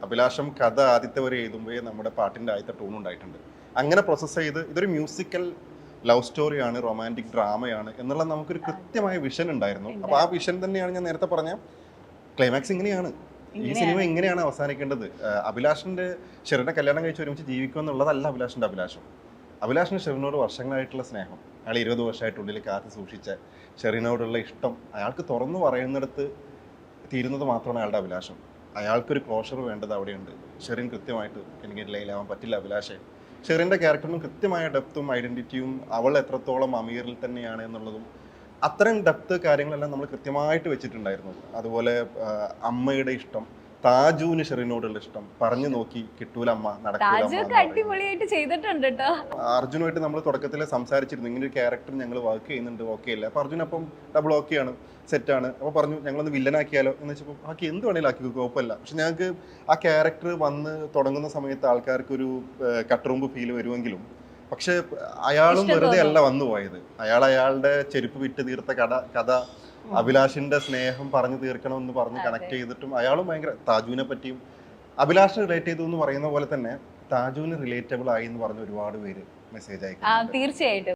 അഭിലാഷം കഥ ആദ്യത്തെ വരെ എഴുതുമ്പോഴേ നമ്മുടെ പാട്ടിന്റെ ആദ്യത്തെ ടൂൺ ഉണ്ടായിട്ടുണ്ട്. അങ്ങനെ പ്രോസസ്സ് ചെയ്ത് ഇതൊരു മ്യൂസിക്കൽ ലവ് സ്റ്റോറിയാണ്, റൊമാൻറ്റിക് ഡ്രാമയാണ് എന്നുള്ള നമുക്കൊരു കൃത്യമായ വിഷൻ ഉണ്ടായിരുന്നു. അപ്പോൾ ആ വിഷൻ തന്നെയാണ് ഞാൻ നേരത്തെ പറഞ്ഞ ക്ലൈമാക്സ് ഇങ്ങനെയാണ്, ഈ സിനിമ ഇങ്ങനെയാണ് അവസാനിക്കേണ്ടത്. അഭിലാഷിന്റെ ഷെറിനെ കല്യാണം കഴിച്ച് ഒരുമിച്ച് ജീവിക്കുക എന്നുള്ളതല്ല അഭിലാഷിന്റെ അഭിലാഷം. അഭിലാഷിന് ഷെറിനോട് വർഷങ്ങളായിട്ടുള്ള സ്നേഹം, അയാൾ 20 വർഷമായിട്ടുള്ളിൽ കാത്തു സൂക്ഷിച്ച ഷെറിനോടുള്ള ഇഷ്ടം അയാൾക്ക് തുറന്നു പറയുന്നിടത്ത് തീരുന്നത് മാത്രമാണ് അയാളുടെ അഭിലാഷം. അയാൾക്കൊരു ക്ലോഷർ വേണ്ടത് അവിടെയുണ്ട്. ഷെറിൻ കൃത്യമായിട്ട് എനിക്ക് ലൈലാവാൻ പറ്റില്ല അഭിലാഷേ. ഷെറിൻ്റെ ക്യാരക്ടറിനും കൃത്യമായ ഡെപ്തും ഐഡൻറ്റിറ്റിയും അവൾ എത്രത്തോളം അമീറിൽ തന്നെയാണ് എന്നുള്ളതും അത്തരം ഡെപ്ത് കാര്യങ്ങളെല്ലാം നമ്മൾ കൃത്യമായിട്ട് വെച്ചിട്ടുണ്ടായിരുന്നു. അതുപോലെ അമ്മയുടെ ഇഷ്ടം, താജുവിന് ഷെറിനോടുള്ള ഇഷ്ടം പറഞ്ഞു നോക്കി കിട്ടൂല അമ്മ, നടക്കൂല. അടിപൊളിയായിട്ട് ചെയ്തിട്ടുണ്ട് കേട്ടോ. അർജുനുമായിട്ട് നമ്മൾ തുടക്കത്തിൽ സംസാരിച്ചിരുന്നു, ഇങ്ങനെ ഒരു ക്യാരക്ടർ ഞങ്ങൾ വർക്ക് ചെയ്യുന്നുണ്ട്, ഓക്കെ അല്ല. അപ്പോൾ അർജുൻ അപ്പം ഡബിൾ ഓക്കെയാണ്, സെറ്റാണ്. അപ്പോൾ പറഞ്ഞു ഞങ്ങളൊന്ന് വില്ലനാക്കിയാലോ എന്ന് വെച്ചപ്പോൾ ആക്കി എന്ത് വേണേലും ആക്കി കുഴപ്പമില്ല. പക്ഷെ ഞങ്ങൾക്ക് ആ ക്യാരക്ടർ വന്ന് തുടങ്ങുന്ന സമയത്ത് ആൾക്കാർക്കൊരു കട്ടറുമ്പ് ഫീൽ വരുമെങ്കിലും പക്ഷെ അയാളും വെറുതെ അല്ല വന്നു പോയത്. അയാളുടെ ചെരുപ്പ് വിറ്റ് തീർത്ത കഥ അഭിലാഷിന്റെ സ്നേഹം പറഞ്ഞു തീർക്കണമെന്ന് പറഞ്ഞ് കണക്ട് ചെയ്തിട്ടും അയാളും ഭയങ്കര താജുവിനെ പറ്റിയും അഭിലാഷിന് റിലേറ്റ് ചെയ്തു എന്ന് പറയുന്ന പോലെ തന്നെ താജുവിന് റിലേറ്റബിൾ ആയി എന്ന് പറഞ്ഞ ഒരുപാട് പേര് മെസ്സേജ് അയക്കും. തീർച്ചയായിട്ടും.